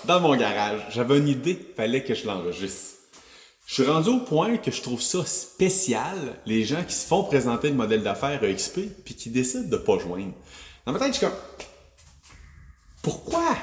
dans mon garage. J'avais une idée, fallait que je l'enregistre. Je suis rendu au point que je trouve ça spécial, les gens qui se font présenter le modèle d'affaires EXP puis qui décident de pas joindre. Dans ma tête, je suis comme, pourquoi?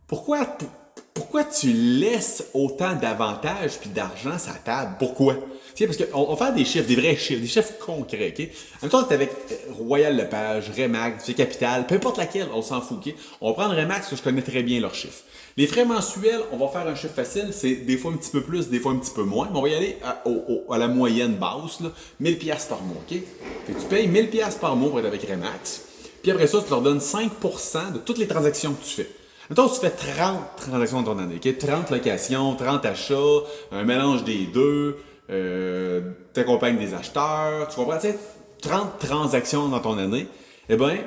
Pourquoi tu laisles autant d'avantages puis d'argent sur la table? Pourquoi? Tu sais, parce qu'on va faire des chiffres, des vrais chiffres, des chiffres concrets, OK? En même temps, tu es avec Royal Lepage, Remax, Capital, peu importe laquelle, on s'en fout, OK? On va prendre Remax parce que je connais très bien leurs chiffres. Les frais mensuels, on va faire un chiffre facile, c'est des fois un petit peu plus, des fois un petit peu moins, mais on va y aller à la moyenne basse, là, 1000$ par mois, OK? Fait que tu payes 1000$ par mois pour être avec Remax, puis après ça, tu leur donnes 5% de toutes les transactions que tu fais. Mettons, tu fais 30 transactions dans ton année, okay? 30 locations, 30 achats, un mélange des deux, tu accompagnes des acheteurs, tu comprends? Tu sais, 30 transactions dans ton année, eh bien,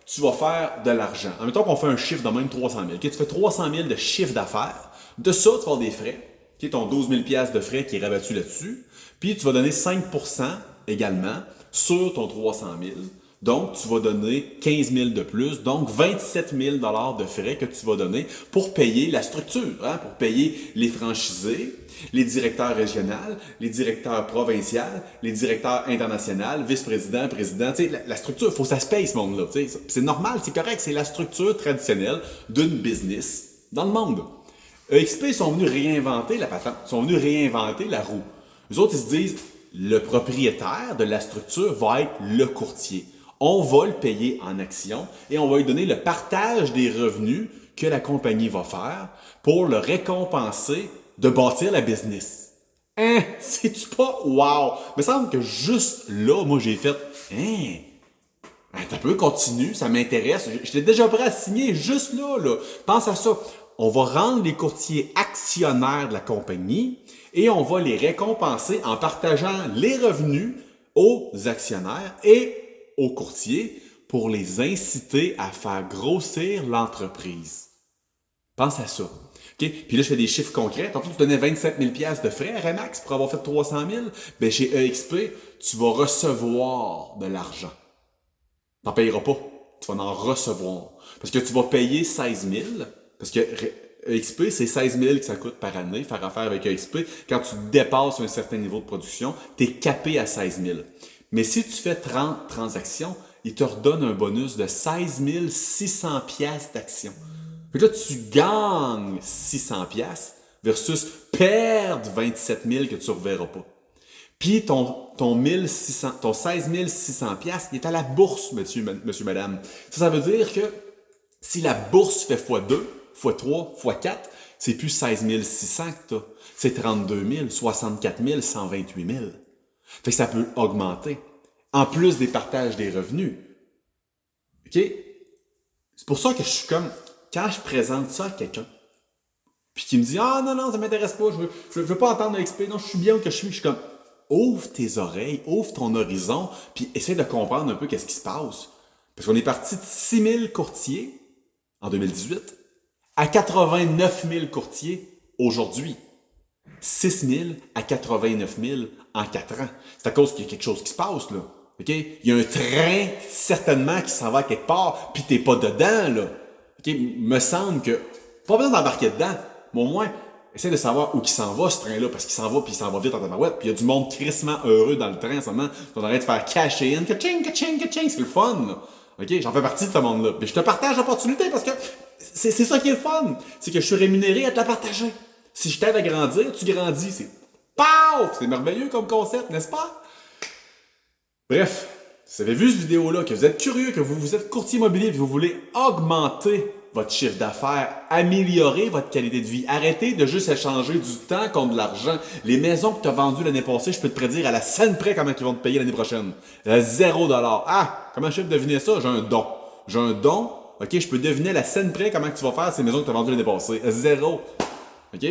tu vas faire de l'argent. Mettons qu'on fait un chiffre de même 300 000. Okay? Tu fais 300 000 de chiffre d'affaires. De ça, tu vas avoir des frais. Okay? Ton 12 000$ de frais qui est rabattu là-dessus. Puis, tu vas donner 5% également sur ton 300 000. Donc, tu vas donner 15 000 de plus, donc 27 000 de frais que tu vas donner pour payer la structure, hein, pour payer les franchisés, les directeurs régionaux, les directeurs provinciaux, les directeurs internationaux, vice-présidents, présidents. Tu sais, la structure, il faut que ça se paye ce monde-là. Tu sais, c'est normal, c'est correct, c'est la structure traditionnelle d'une business dans le monde. EXP sont venus réinventer la patente, sont venus réinventer la roue. Les autres, ils se disent, le propriétaire de la structure va être le courtier. On va le payer en actions et on va lui donner le partage des revenus que la compagnie va faire pour le récompenser de bâtir la business. Hein? C'est-tu pas wow? Il me semble que juste là, moi j'ai fait hein? T'as peu continue, ça m'intéresse. J'étais déjà prêt à signer juste là. Pense à ça. On va rendre les courtiers actionnaires de la compagnie et on va les récompenser en partageant les revenus aux actionnaires et aux courtiers pour les inciter à faire grossir l'entreprise. Pense à ça. Okay? Puis là, je fais des chiffres concrets. Tantôt, tu donnais 27 000$ de frais à Remax pour avoir fait 300 000. Bien, chez EXP, tu vas recevoir de l'argent. Tu n'en payeras pas. Tu vas en recevoir. Parce que tu vas payer 16 000. Parce que EXP, c'est 16 000 que ça coûte par année, faire affaire avec EXP. Quand tu dépasses un certain niveau de production, tu es capé à 16 000. Mais si tu fais 30 transactions, ils te redonnent un bonus de 16 600$ d'actions. Fait que là, tu gagnes 600$ versus perdre 27 000 que tu ne reverras pas. Puis ton 16 600$, il est à la bourse, monsieur, madame. Ça veut dire que si la bourse fait x2, x3, x4, c'est plus 16 600 que tu as. C'est 32 000, 64 000, 128 000. Fait que ça peut augmenter. En plus des partages des revenus. OK? C'est pour ça que je suis comme, quand je présente ça à quelqu'un, puis qui me dit « Ah non, ça m'intéresse pas, je veux pas entendre l'XP, non, je suis bien où que je suis. » Je suis comme, ouvre tes oreilles, ouvre ton horizon, puis essaie de comprendre un peu qu'est-ce qui se passe. Parce qu'on est parti de 6 000 courtiers en 2018 à 89 000 courtiers aujourd'hui. 6 000 à 89 000 en 4 ans. C'est à cause qu'il y a quelque chose qui se passe, là. OK? Il y a un train, certainement, qui s'en va quelque part, puis t'es pas dedans, là. OK? Me semble que, pas besoin d'embarquer dedans, mais au moins, essaie de savoir où il s'en va, ce train-là, parce qu'il s'en va, puis il s'en va vite en tabarouette, puis il y a du monde crissement heureux dans le train en ce moment. On arrête de faire cash in, ka-ching, ka-ching, ka-ching, c'est le fun, là. OK? J'en fais partie de ce monde-là. Mais je te partage l'opportunité parce que c'est ça qui est le fun. C'est que je suis rémunéré à te la partager. Si je t'aide à grandir, tu grandis. C'est paf! C'est merveilleux comme concept, n'est-ce pas? Bref, si vous avez vu cette vidéo-là, que vous êtes curieux, que vous êtes courtier immobilier et que vous voulez augmenter votre chiffre d'affaires, améliorer votre qualité de vie, arrêtez de juste échanger du temps contre de l'argent. Les maisons que tu as vendues l'année passée, je peux te prédire à la scène près comment ils vont te payer l'année prochaine. À $0. Ah! Comment je peux deviner ça? J'ai un don. J'ai un don. OK, je peux deviner à la scène près comment tu vas faire ces maisons que tu as vendues l'année passée. À 0. OK?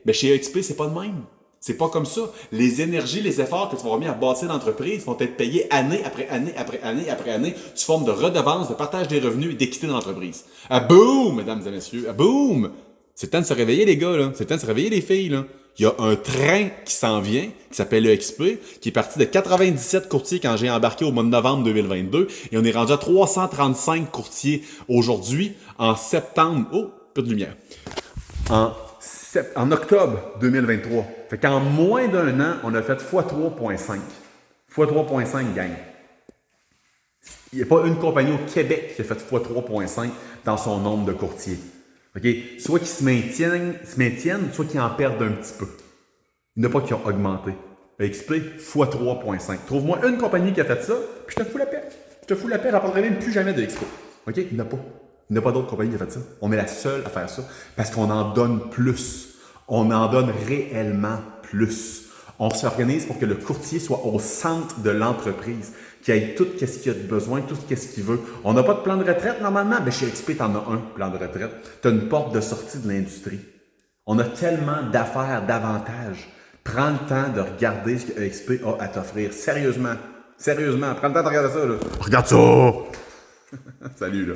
Mais chez EXP, c'est pas de même. C'est pas comme ça. Les énergies, les efforts que tu vas avoir mis à bâtir l'entreprise vont être payés année après année après année après année sous forme de redevances, de partage des revenus et d'équité de l'entreprise. Ah boum, mesdames et messieurs, ah boum! C'est le temps de se réveiller, les gars, là. C'est le temps de se réveiller, les filles, là. Il y a un train qui s'en vient, qui s'appelle EXP, qui est parti de 97 courtiers quand j'ai embarqué au mois de novembre 2022, et on est rendu à 335 courtiers aujourd'hui, en septembre. Oh, peu de lumière. en octobre 2023. Fait qu'en moins d'un an, on a fait x3.5. x3.5, gang. Il n'y a pas une compagnie au Québec qui a fait x3.5 dans son nombre de courtiers. Okay? Soit qu'ils se maintiennent, soit qu'ils en perdent un petit peu. Il n'y en a pas qui ont augmenté. XP x3.5. Trouve-moi une compagnie qui a fait ça, puis je te fous la paix. Je te fous la paix, je n'apprendrai même plus jamais de XP. OK? Il n'y en a pas. Il n'y a pas d'autres compagnies qui ont fait ça. On est la seule à faire ça parce qu'on en donne plus. On en donne réellement plus. On s'organise pour que le courtier soit au centre de l'entreprise, qu'il ait tout ce qu'il a de besoin, tout ce qu'il veut. On n'a pas de plan de retraite normalement, mais chez XP, tu en as un plan de retraite. Tu as une porte de sortie de l'industrie. On a tellement d'affaires, d'avantages. Prends le temps de regarder ce que XP a à t'offrir. Sérieusement. Sérieusement. Prends le temps de regarder ça. Là. Regarde ça! Salut, là.